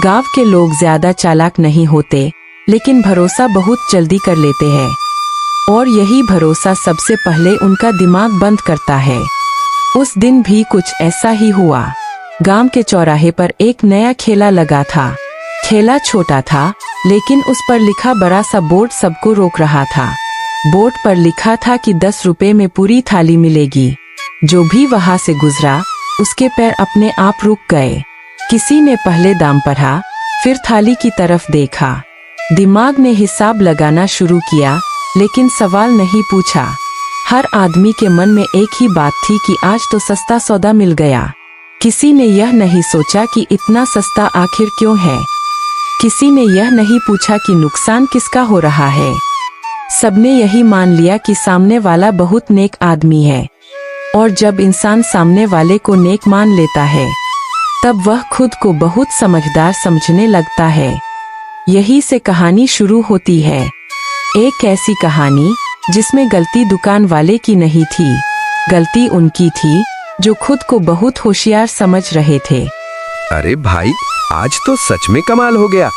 गांव के लोग ज्यादा चालाक नहीं होते, लेकिन भरोसा बहुत जल्दी कर लेते हैं और यही भरोसा सबसे पहले उनका दिमाग बंद करता है। उस दिन भी कुछ ऐसा ही हुआ। गांव के चौराहे पर एक नया ठेला लगा था। ठेला छोटा था, लेकिन उस पर लिखा बड़ा सा बोर्ड सबको रोक रहा था। बोर्ड पर लिखा था कि 10 रुपए में पूरी थाली मिलेगी। जो भी वहां से गुजरा उसके पैर अपने आप रुक गए। किसी ने पहले दाम पढ़ा, फिर थाली की तरफ देखा। दिमाग ने हिसाब लगाना शुरू किया, लेकिन सवाल नहीं पूछा। हर आदमी के मन में एक ही बात थी कि आज तो सस्ता सौदा मिल गया। किसी ने यह नहीं सोचा कि इतना सस्ता आखिर क्यों है। किसी ने यह नहीं पूछा कि नुकसान किसका हो रहा है। सबने यही मान लिया कि सामने वाला बहुत नेक आदमी है, और जब इंसान सामने वाले को नेक मान लेता है तब वह खुद को बहुत समझदार समझने लगता है। यही से कहानी शुरू होती है। एक ऐसी कहानी जिसमें गलती दुकान वाले की नहीं थी, गलती उनकी थी जो खुद को बहुत होशियार समझ रहे थे। अरे भाई, आज तो सच में कमाल हो गया।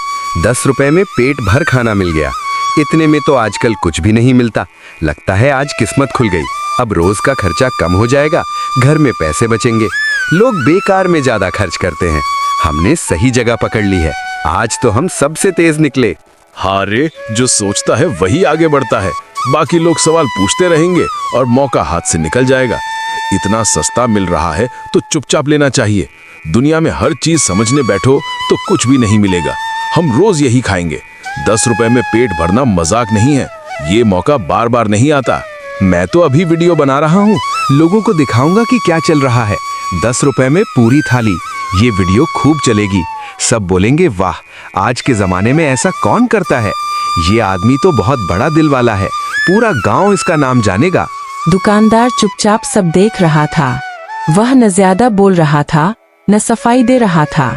10 रुपए में पेट भर खाना मिल गया। इतने में तो आजकल कुछ भी नहीं मिलता। लगता है आज किस्मत खुल गई। अब रोज का खर्चा कम हो जाएगा, घर में पैसे बचेंगे। लोग बेकार में ज्यादा खर्च करते हैं। हमने सही जगह पकड़ ली है। आज तो हम सबसे तेज निकले। हाँ रे, जो सोचता है वही आगे बढ़ता है। बाकी लोग सवाल पूछते रहेंगे और मौका हाथ से निकल जाएगा। इतना सस्ता मिल रहा है तो चुपचाप लेना चाहिए। दुनिया में हर चीज समझने बैठो तो कुछ भी नहीं मिलेगा। हम रोज यही खाएंगे। 10 रुपए में पेट भरना मजाक नहीं है। ये मौका बार बार नहीं आता। मैं तो अभी वीडियो बना रहा हूँ, लोगों को दिखाऊंगा कि क्या चल रहा है। 10 रुपए में पूरी थाली। ये वीडियो खूब चलेगी। सब बोलेंगे वाह, आज के जमाने में ऐसा कौन करता है। ये आदमी तो बहुत बड़ा दिल वाला है। पूरा गांव इसका नाम जानेगा। दुकानदार चुपचाप सब देख रहा था। वह न ज्यादा बोल रहा था, न सफाई दे रहा था।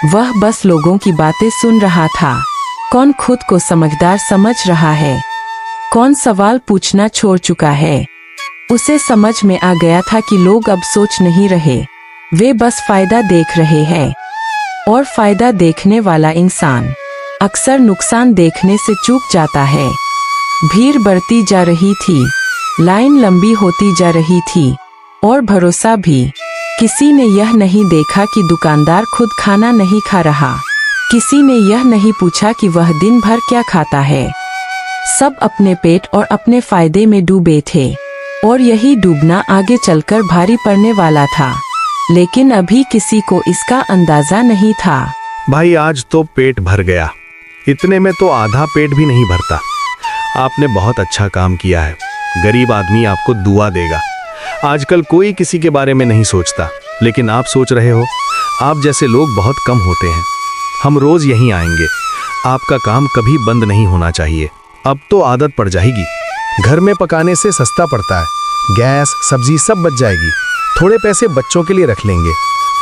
वह बस लोगों की बातें सुन रहा था। कौन खुद को समझदार समझ रहा है, कौन सवाल पूछना छोड़ चुका है। उसे समझ में आ गया था कि लोग अब सोच नहीं रहे, वे बस फायदा देख रहे हैं। और फायदा देखने वाला इंसान अक्सर नुकसान देखने से चूक जाता है। भीड़ बढ़ती जा रही थी, लाइन लंबी होती जा रही थी, और भरोसा भी। किसी ने यह नहीं देखा कि दुकानदार खुद खाना नहीं खा रहा। किसी ने यह नहीं पूछा कि वह दिन भर क्या खाता है। सब अपने पेट और अपने फायदे में डूबे थे, और यही डूबना आगे चलकर भारी पड़ने वाला था। लेकिन अभी किसी को इसका अंदाजा नहीं था। भाई, आज तो पेट भर गया। इतने में तो आधा पेट भी नहीं भरता। आपने बहुत अच्छा काम किया है। गरीब आदमी आपको दुआ देगा। आजकल कोई किसी के बारे में नहीं सोचता, लेकिन आप सोच रहे हो। आप जैसे लोग बहुत कम होते हैं। हम रोज यहीं आएंगे। आपका काम कभी बंद नहीं होना चाहिए। अब तो आदत पड़ जाएगी। घर में पकाने से सस्ता पड़ता है। गैस, सब्जी सब बच जाएगी। थोड़े पैसे बच्चों के लिए रख लेंगे।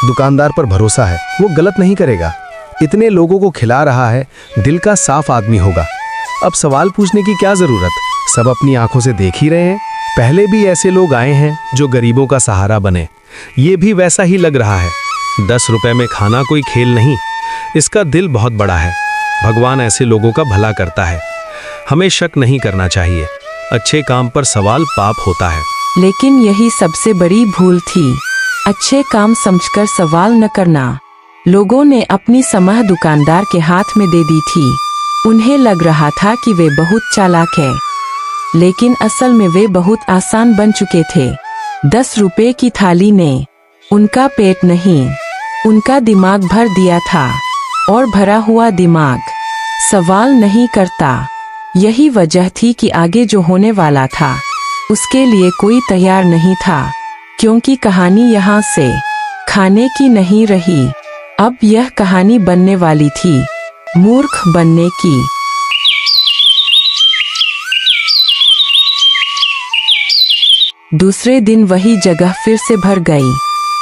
दुकानदार पर भरोसा है, वो गलत नहीं करेगा। इतने लोगों को खिला रहा है, दिल का साफ आदमी होगा। अब सवाल पूछने की क्या जरूरत, सब अपनी आंखों से देख ही रहे हैं। पहले भी ऐसे लोग आए हैं जो गरीबों का सहारा बने। ये भी वैसा ही लग रहा है। 10 रुपए में खाना कोई खेल नहीं। इसका दिल बहुत बड़ा है। भगवान ऐसे लोगों का भला करता है। हमें शक नहीं करना चाहिए। अच्छे काम पर सवाल पाप होता है। लेकिन यही सबसे बड़ी भूल थी, अच्छे काम समझकर सवाल न करना। लोगों ने अपनी समझ दुकानदार के हाथ में दे दी थी। उन्हें लग रहा था कि वे बहुत चालाक है, लेकिन असल में वे बहुत आसान बन चुके थे। 10 रुपए की थाली ने उनका पेट नहीं, उनका दिमाग भर दिया था, और भरा हुआ दिमाग सवाल नहीं करता। यही वजह थी कि आगे जो होने वाला था उसके लिए कोई तैयार नहीं था, क्योंकि कहानी यहाँ से खाने की नहीं रही। अब यह कहानी बनने वाली थी मूर्ख बनने की। दूसरे दिन वही जगह फिर से भर गई,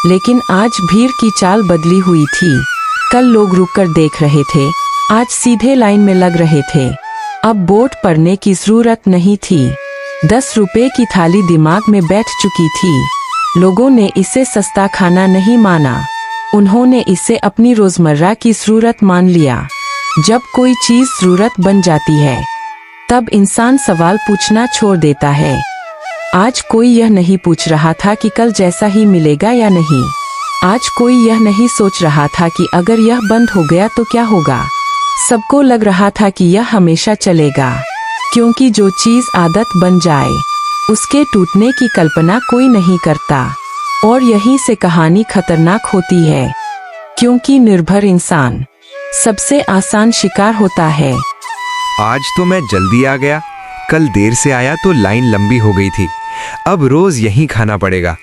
लेकिन आज भीड़ की चाल बदली हुई थी। कल लोग रुककर देख रहे थे, आज सीधे लाइन में लग रहे थे। अब बोर्ड पढ़ने की जरूरत नहीं थी। 10 रुपए की थाली दिमाग में बैठ चुकी थी। लोगों ने इसे सस्ता खाना नहीं माना, उन्होंने इसे अपनी रोजमर्रा की जरूरत मान लिया। जब कोई चीज जरूरत बन जाती है तब इंसान सवाल पूछना छोड़ देता है। आज कोई यह नहीं पूछ रहा था कि कल जैसा ही मिलेगा या नहीं। आज कोई यह नहीं सोच रहा था कि अगर यह बंद हो गया तो क्या होगा। सबको लग रहा था कि यह हमेशा चलेगा, क्योंकि जो चीज आदत बन जाए उसके टूटने की कल्पना कोई नहीं करता। और यहीं से कहानी खतरनाक होती है, क्योंकि निर्भर इंसान सबसे आसान शिकार होता है। आज तो मैं जल्दी आ गया, कल देर से आया तो लाइन लंबी हो गई थी। अब रोज यहीं खाना पड़ेगा।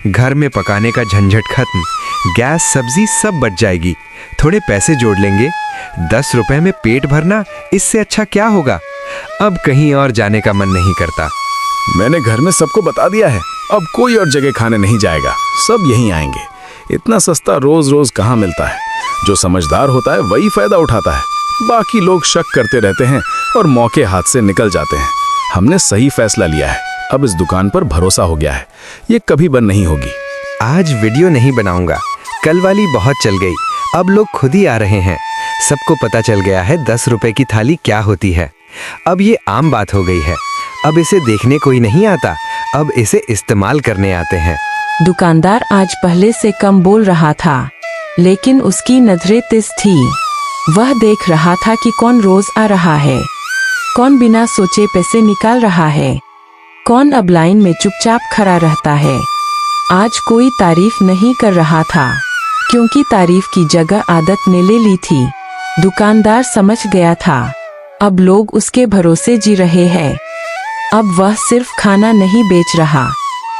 घर में पकाने का झंझट खत्म, गैस सब्जी सब बच जाएगी। थोड़े पैसे जोड़ लेंगे। 10 रुपए में पेट भरना, इससे अच्छा क्या होगा। अब कहीं और जाने का मन नहीं करता। मैंने घर में सबको बता दिया है, अब कोई और जगह खाने नहीं जाएगा, सब यहीं आएंगे। इतना सस्ता रोज रोज कहाँ मिलता है। जो समझदार होता है वही फायदा उठाता है, बाकी लोग शक करते रहते हैं और मौके हाथ से निकल जाते हैं। हमने सही फैसला लिया है, अब इस दुकान पर भरोसा हो गया है, ये कभी बंद नहीं होगी। आज वीडियो नहीं बनाऊंगा, कल वाली बहुत चल गई, अब लोग खुद ही आ रहे हैं। सबको पता चल गया है 10 रुपए की थाली क्या होती है। अब ये आम बात हो गई है। अब इसे देखने कोई नहीं आता, अब इसे इस्तेमाल करने आते हैं। दुकानदार आज पहले से कम बोल रहा था, लेकिन उसकी नजरें तेज थी। वह देख रहा था कि कौन रोज आ रहा है, कौन बिना सोचे पैसे निकाल रहा है, कौन अब लाइन में चुपचाप खड़ा रहता है। आज कोई तारीफ नहीं कर रहा था, क्योंकि तारीफ की जगह आदत ने ले ली थी। दुकानदार समझ गया था, अब लोग उसके भरोसे जी रहे हैं। अब वह सिर्फ खाना नहीं बेच रहा,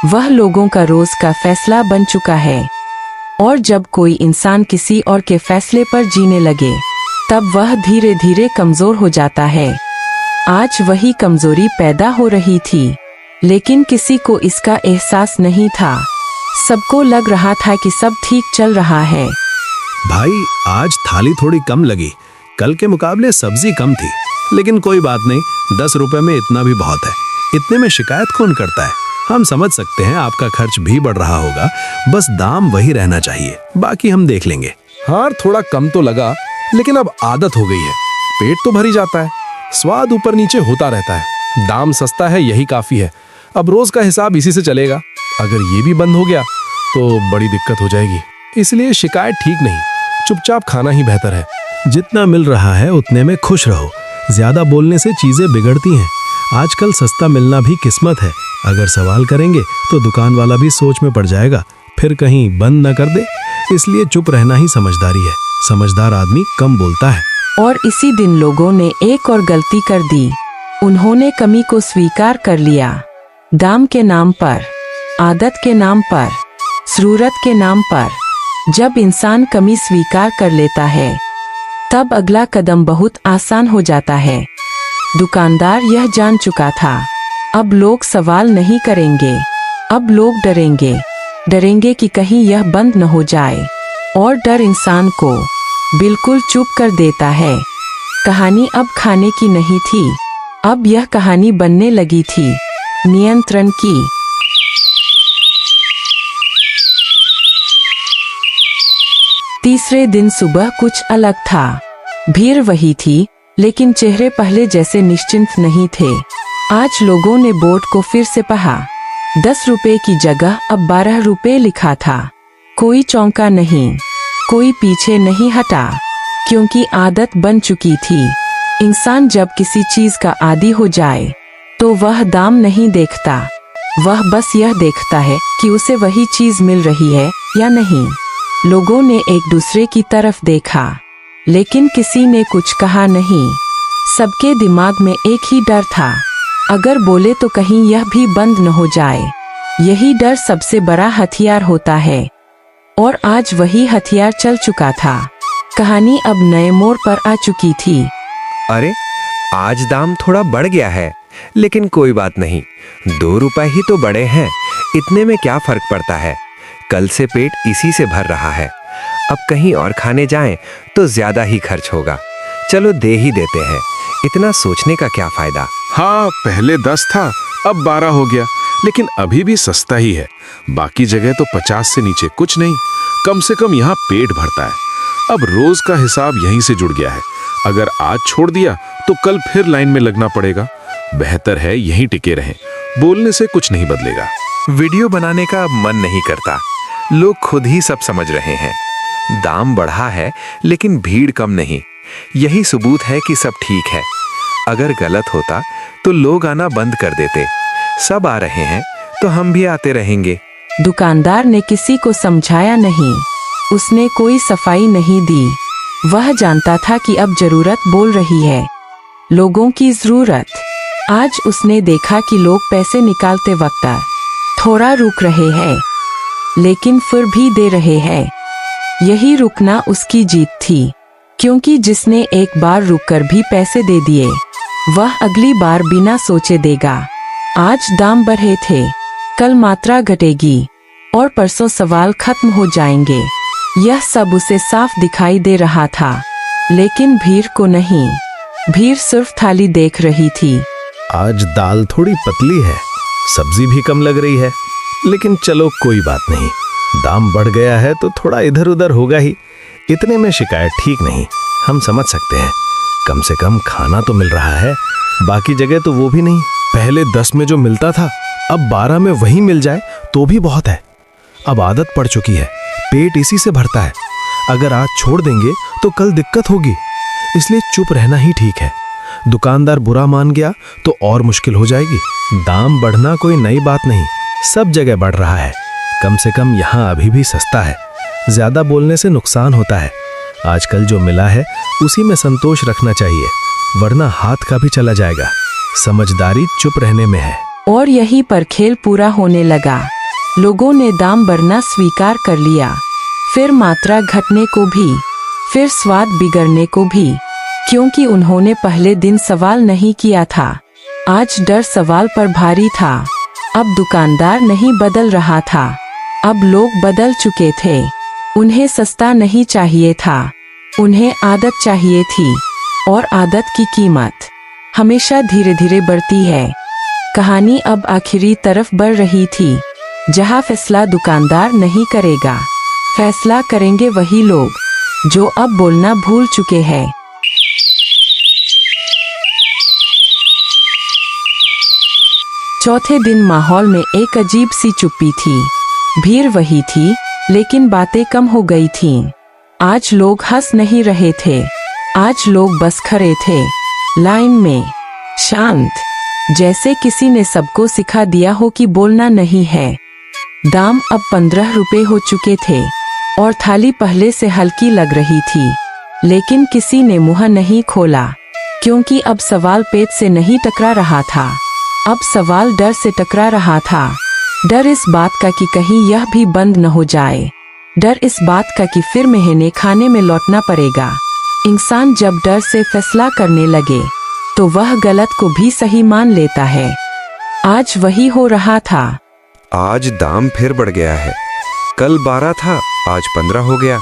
वह लोगों का रोज का फैसला बन चुका है। और जब कोई इंसान किसी और के फैसले पर जीने लगे, तब वह धीरे धीरे कमजोर हो जाता है। आज वही कमजोरी पैदा हो रही थी, लेकिन किसी को इसका एहसास नहीं था। सबको लग रहा था कि सब ठीक चल रहा है। भाई, आज थाली थोड़ी कम लगी, कल के मुकाबले सब्जी कम थी, लेकिन कोई बात नहीं, 10 रुपए में इतना भी बहुत है। इतने में शिकायत कौन करता है। हम समझ सकते हैं आपका खर्च भी बढ़ रहा होगा, बस दाम वही रहना चाहिए, बाकी हम देख लेंगे। हाँ, थोड़ा कम तो लगा, लेकिन अब आदत हो गई है। पेट तो भर ही जाता है, स्वाद ऊपर नीचे होता रहता है। दाम सस्ता है, यही काफी है। अब रोज का हिसाब इसी से चलेगा। अगर ये भी बंद हो गया तो बड़ी दिक्कत हो जाएगी, इसलिए शिकायत ठीक नहीं, चुपचाप खाना ही बेहतर है। जितना मिल रहा है उतने में खुश रहो, ज्यादा बोलने से चीजें बिगड़ती हैं। आजकल सस्ता मिलना भी किस्मत है। अगर सवाल करेंगे तो दुकान वाला भी सोच में पड़ जाएगा, फिर कहीं बंद न कर दे। इसलिए चुप रहना ही समझदारी है। समझदार आदमी कम बोलता है। और इसी दिन लोगों ने एक और गलती कर दी। उन्होंने कमी को स्वीकार कर लिया। दाम के नाम पर, आदत के नाम पर, जरूरत के नाम पर। जब इंसान कमी स्वीकार कर लेता है, तब अगला कदम बहुत आसान हो जाता है। दुकानदार यह जान चुका था, अब लोग सवाल नहीं करेंगे, अब लोग डरेंगे कि कहीं यह बंद न हो जाए। और डर इंसान को बिल्कुल चुप कर देता है। कहानी अब खाने की नहीं थी, अब यह कहानी बनने लगी थी नियंत्रण की। तीसरे दिन सुबह कुछ अलग था। भीड़ वही थी, लेकिन चेहरे पहले जैसे निश्चिंत नहीं थे। आज लोगों ने बोर्ड को फिर से पढ़ा। 10 रुपए की जगह अब 12 रुपए लिखा था। कोई चौंका नहीं, कोई पीछे नहीं हटा, क्योंकि आदत बन चुकी थी। इंसान जब किसी चीज का आदी हो जाए तो वह दाम नहीं देखता, वह बस यह देखता है कि उसे वही चीज मिल रही है या नहीं। लोगों ने एक दूसरे की तरफ देखा, लेकिन किसी ने कुछ कहा नहीं। सबके दिमाग में एक ही डर था, अगर बोले तो कहीं यह भी बंद न हो जाए। यही डर सबसे बड़ा हथियार होता है, और आज वही हथियार चल चुका था। कहानी अब नए मोड़ पर आ चुकी थी। अरे, आज दाम थोड़ा बढ़ गया है, लेकिन कोई बात नहीं, 2 रुपए ही तो बढ़े हैं, इतने में क्या फर्क पड़ता है। कल से पेट इसी से भर रहा है, अब कहीं और खाने जाएं तो ज्यादा ही खर्च होगा। चलो दे ही देते हैं, इतना सोचने का क्या फायदा। हाँ, पहले 10 था, अब 12 हो गया, लेकिन अभी भी सस्ता ही है। बाकी जगह तो 50 से नीचे कुछ नहीं। कम से कम यहाँ पेट भरता है। अब रोज का हिसाब यहीं से जुड़ गया है। अगर आज छोड़ दिया तो कल फिर लाइन में लगना पड़ेगा। बेहतर है यहीं टिके रहें, बोलने से कुछ नहीं बदलेगा। वीडियो बनाने का अब मन नहीं करता, लोग खुद ही सब समझ रहे हैं। दाम बढ़ा है लेकिन भीड़ कम नहीं, यही सबूत है कि सब ठीक है। अगर गलत होता तो लोग आना बंद कर देते। सब आ रहे हैं तो हम भी आते रहेंगे। दुकानदार ने किसी को समझाया नहीं, उसने कोई सफाई नहीं दी। वह जानता था कि अब जरूरत बोल रही है, लोगों की जरूरत। आज उसने देखा कि लोग पैसे निकालते वक्त थोड़ा रुक रहे हैं, लेकिन फिर भी दे रहे हैं। यही रुकना उसकी जीत थी, क्योंकि जिसने एक बार रुककर भी पैसे दे दिए, वह अगली बार बिना सोचे देगा। आज दाम बढ़े थे, कल मात्रा घटेगी और परसों सवाल खत्म हो जाएंगे। यह सब उसे साफ दिखाई दे रहा था, लेकिन भीड़ को नहीं। भीड़ सिर्फ थाली देख रही थी। आज दाल थोड़ी पतली है, सब्जी भी कम लग रही है, लेकिन चलो कोई बात नहीं। दाम बढ़ गया है तो थोड़ा इधर उधर होगा ही, इतने में शिकायत ठीक नहीं, हम समझ सकते हैं। कम से कम खाना तो मिल रहा है, बाकी जगह तो वो भी नहीं। पहले 10 में जो मिलता था अब 12 में वही मिल जाए तो भी बहुत है। अब आदत पड़ चुकी है, पेट इसी से भरता है। अगर आज छोड़ देंगे तो कल दिक्कत होगी, इसलिए चुप रहना ही ठीक है। दुकानदार बुरा मान गया तो और मुश्किल हो जाएगी। दाम बढ़ना कोई नई बात नहीं, सब जगह बढ़ रहा है। कम से कम यहाँ अभी भी सस्ता है। ज्यादा बोलने से नुकसान होता है। आजकल जो मिला है उसी में संतोष रखना चाहिए, वरना हाथ का भी चला जाएगा। समझदारी चुप रहने में है। और यहीं पर खेल पूरा होने लगा। लोगों ने दाम बढ़ना स्वीकार कर लिया, फिर मात्रा घटने को भी, फिर स्वाद बिगड़ने को भी, क्योंकि उन्होंने पहले दिन सवाल नहीं किया था। आज डर सवाल पर भारी था। अब दुकानदार नहीं बदल रहा था, अब लोग बदल चुके थे। उन्हें सस्ता नहीं चाहिए था, उन्हें आदत चाहिए थी, और आदत की कीमत हमेशा धीरे धीरे बढ़ती है। कहानी अब आखिरी तरफ बढ़ रही थी, जहां फैसला दुकानदार नहीं करेगा, फैसला करेंगे वही लोग जो अब बोलना भूल चुके हैं। चौथे दिन माहौल में एक अजीब सी चुप्पी थी। भीड़ वही थी, लेकिन बातें कम हो गई थीं। आज लोग हंस नहीं रहे थे, आज लोग बस खड़े थे, लाइन में, शांत, जैसे किसी ने सबको सिखा दिया हो कि बोलना नहीं है। दाम अब 15 रुपए हो चुके थे और थाली पहले से हल्की लग रही थी, लेकिन किसी ने मुंह नहीं खोला, क्योंकि अब सवाल पेट से नहीं टकरा रहा था, अब सवाल डर से टकरा रहा था। डर इस बात का कि कहीं यह भी बंद न हो जाए, डर इस बात का कि फिर महीने खाने में लौटना पड़ेगा। इंसान जब डर से फैसला करने लगे तो वह गलत को भी सही मान लेता है। आज वही हो रहा था। आज दाम फिर बढ़ गया है, कल 12 था, आज 15 हो गया।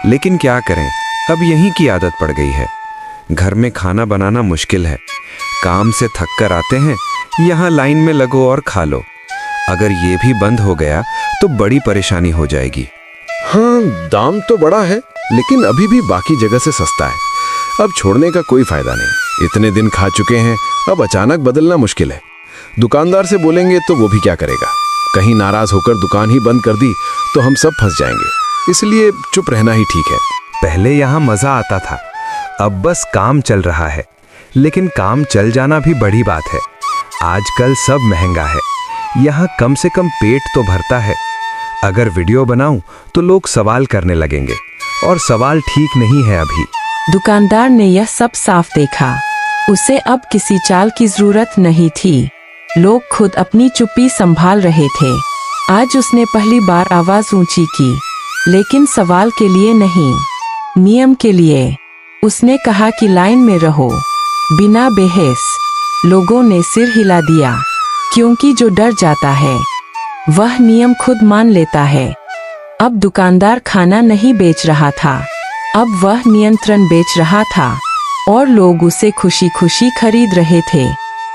लेकिन क्या करें, अब यहीं की आदत पड़ गई है। घर में खाना बनाना मुश्किल है, काम से थक कर आते हैं, यहाँ लाइन में लगो और खा लो। अगर ये भी बंद हो गया तो बड़ी परेशानी हो जाएगी। हाँ, दाम तो बड़ा है, लेकिन अभी भी बाकी जगह से सस्ता है। अब छोड़ने का कोई फायदा नहीं, इतने दिन खा चुके हैं, अब अचानक बदलना मुश्किल है। दुकानदार से बोलेंगे तो वो भी क्या करेगा, कहीं नाराज होकर दुकान ही बंद कर दी तो हम सब फंस जाएंगे। इसलिए चुप रहना ही ठीक है। पहले यहाँ मजा आता था, अब बस काम चल रहा है, लेकिन काम चल जाना भी बड़ी बात है। आजकल सब महंगा है, यहाँ कम से कम पेट तो भरता है। अगर वीडियो बनाऊं तो लोग सवाल करने लगेंगे, और सवाल ठीक नहीं है अभी। दुकानदार ने यह सब साफ देखा, उसे अब किसी चाल की जरूरत नहीं थी। लोग खुद अपनी चुप्पी संभाल रहे थे। आज उसने पहली बार आवाज ऊंची की, लेकिन सवाल के लिए नहीं, नियम के लिए। उसने कहा कि लाइन में रहो, बिना बहस। लोगों ने सिर हिला दिया, क्योंकि जो डर जाता है वह नियम खुद मान लेता है। अब दुकानदार खाना नहीं बेच रहा था, अब वह नियंत्रण बेच रहा था, और लोग उसे खुशी खुशी खरीद रहे थे,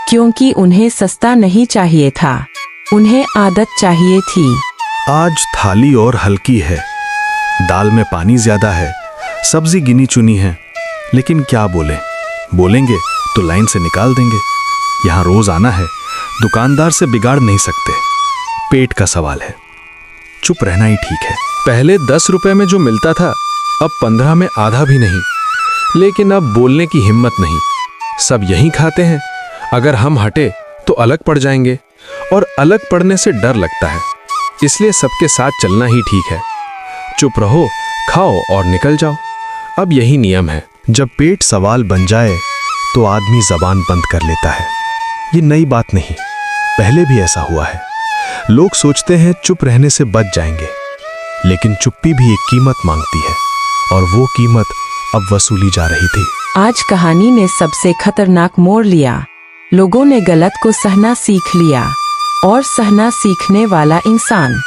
क्योंकि उन्हें सस्ता नहीं चाहिए था, उन्हें आदत चाहिए थी। आज थाली और हल्की है, दाल में पानी ज्यादा है, सब्जी गिनी चुनी है, लेकिन क्या बोले, बोलेंगे तो लाइन से निकाल देंगे। यहाँ रोज आना है, दुकानदार से बिगाड़ नहीं सकते। पेट का सवाल है, चुप रहना ही ठीक है। पहले 10 रुपए में जो मिलता था अब 15 में आधा भी नहीं, लेकिन अब बोलने की हिम्मत नहीं। सब यही खाते हैं, अगर हम हटे तो अलग पड़ जाएंगे और अलग पड़ने से डर लगता है, इसलिए सबके साथ चलना ही ठीक है। चुप रहो, खाओ और निकल जाओ, अब यही नियम है। जब पेट सवाल बन जाए तो आदमी जबान बंद कर लेता है। ये नई बात नहीं, पहले भी ऐसा हुआ है। लोग सोचते हैं चुप रहने से बच जाएंगे, लेकिन चुप्पी भी एक कीमत मांगती है और वो कीमत अब वसूली जा रही थी। आज कहानी ने सबसे खतरनाक मोड़ लिया। लोगों ने गलत को सहना सीख लिया और सहना सीखने वाला इंसान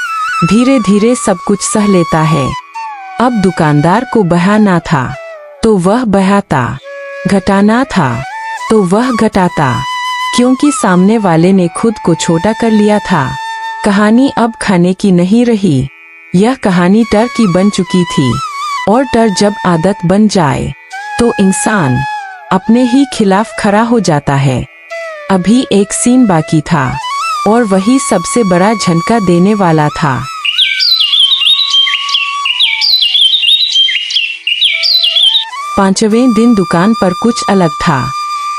धीरे धीरे सब कुछ सह लेता है। अब दुकानदार को बहाना था तो वह बहाता, घटाना था तो वह घटाता, क्योंकि सामने वाले ने खुद को छोटा कर लिया था। कहानी अब खाने की नहीं रही, यह कहानी डर की बन चुकी थी, और डर जब आदत बन जाए तो इंसान अपने ही खिलाफ खड़ा हो जाता है। अभी एक सीन बाकी था और वही सबसे बड़ा झटका देने वाला था। पांचवें दिन दुकान पर कुछ अलग था।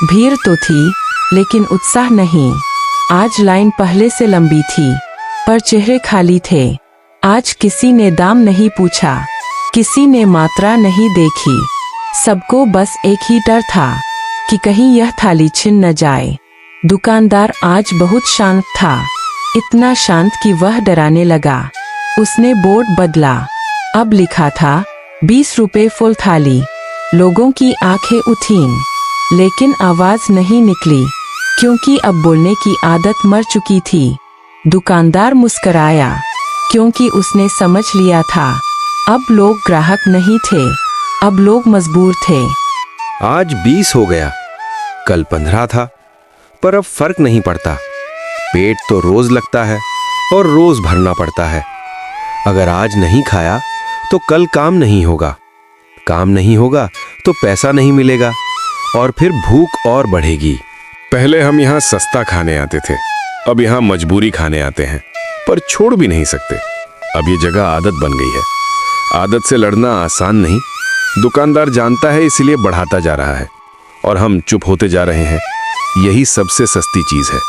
भीड़ तो थी लेकिन उत्साह नहीं। आज लाइन पहले से लंबी थी पर चेहरे खाली थे। आज किसी ने दाम नहीं पूछा, किसी ने मात्रा नहीं देखी। सबको बस एक ही डर था कि कहीं यह थाली छिन न जाए। दुकानदार आज बहुत शांत था, इतना शांत कि वह डराने लगा। उसने बोर्ड बदला, अब लिखा था 20 रुपए फुल थाली। लोगों की आंखें उठीं, लेकिन आवाज नहीं निकली, क्योंकि अब बोलने की आदत मर चुकी थी। दुकानदार मुस्कराया, क्योंकि उसने समझ लिया था अब लोग ग्राहक नहीं थे, अब लोग मजबूर थे। आज 20 हो गया, कल 15 था, पर अब फर्क नहीं पड़ता। पेट तो रोज लगता है और रोज भरना पड़ता है। अगर आज नहीं खाया तो कल काम नहीं होगा, काम नहीं होगा तो पैसा नहीं मिलेगा और फिर भूख और बढ़ेगी। पहले हम यहाँ सस्ता खाने आते थे, अब यहाँ मजबूरी खाने आते हैं, पर छोड़ भी नहीं सकते। अब ये जगह आदत बन गई है। आदत से लड़ना आसान नहीं। दुकानदार जानता है, इसलिए बढ़ाता जा रहा है और हम चुप होते जा रहे हैं। यही सबसे सस्ती चीज है।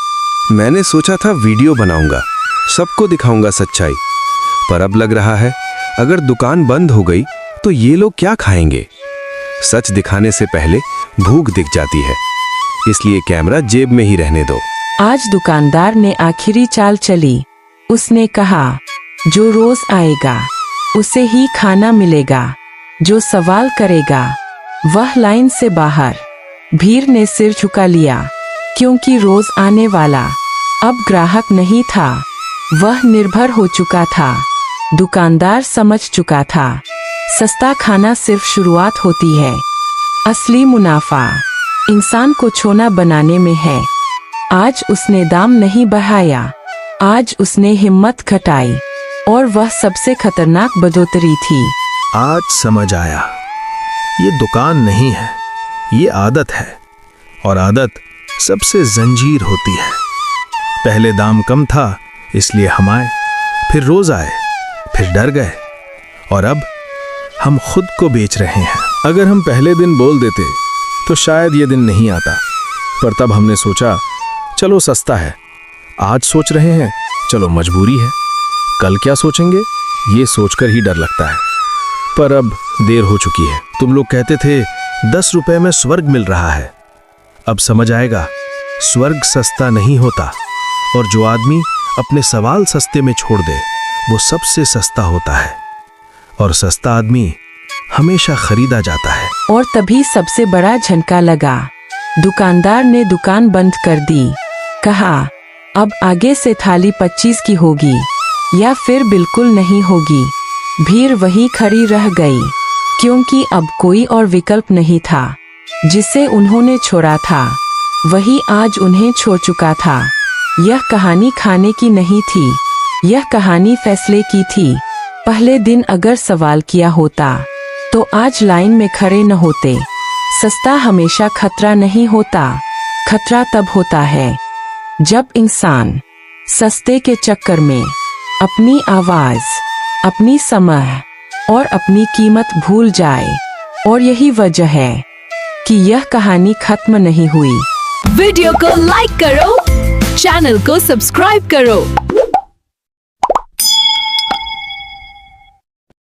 मैंने सोचा था वीडियो बनाऊंगा, सबको दिखाऊंगा सच्चाई, पर अब लग रहा है अगर दुकान बंद हो गई तो ये लोग क्या खाएंगे। सच दिखाने से पहले भूख दिख जाती है, इसलिए कैमरा जेब में ही रहने दो। आज दुकानदार ने आखिरी चाल चली। उसने कहा, जो रोज आएगा उसे ही खाना मिलेगा, जो सवाल करेगा वह लाइन से बाहर। भीड़ ने सिर झुका लिया, क्योंकि रोज आने वाला अब ग्राहक नहीं था, वह निर्भर हो चुका था। दुकानदार समझ चुका था, सस्ता खाना सिर्फ शुरुआत होती है, असली मुनाफा इंसान को छोना बनाने में है। आज उसने दाम नहीं बढ़ाया, आज उसने हिम्मत घटाई, और वह सबसे खतरनाक बढ़ोतरी थी। आज समझ आया, ये दुकान नहीं है, ये आदत है, और आदत सबसे जंजीर होती है। पहले दाम कम था इसलिए हम आए, फिर रोज आए, फिर डर गए, और अब हम खुद को बेच रहे हैं। अगर हम पहले दिन बोल देते तो शायद ये दिन नहीं आता, पर तब हमने सोचा चलो सस्ता है। आज सोच रहे हैं चलो मजबूरी है। कल क्या सोचेंगे ये सोचकर ही डर लगता है, पर अब देर हो चुकी है। तुम लोग कहते थे 10 रुपए में स्वर्ग मिल रहा है, अब समझ आएगा स्वर्ग सस्ता नहीं होता, और जो आदमी अपने सवाल सस्ते में छोड़ दे वो सबसे सस्ता होता है, और सस्ता आदमी हमेशा खरीदा जाता है। और तभी सबसे बड़ा झटका लगा। दुकानदार ने दुकान बंद कर दी, कहा अब आगे से थाली 25 की होगी या फिर बिल्कुल नहीं होगी। भीड़ वही खड़ी रह गई, क्योंकि अब कोई और विकल्प नहीं था। जिसे उन्होंने छोड़ा था वही आज उन्हें छोड़ चुका था। यह कहानी खाने की नहीं थी, यह कहानी फैसले की थी। पहले दिन अगर सवाल किया होता तो आज लाइन में खड़े न होते। सस्ता हमेशा खतरा नहीं होता, खतरा तब होता है जब इंसान सस्ते के चक्कर में अपनी आवाज, अपनी समय और अपनी कीमत भूल जाए। और यही वजह है कि यह कहानी खत्म नहीं हुई। वीडियो को लाइक करो, चैनल को सब्सक्राइब करो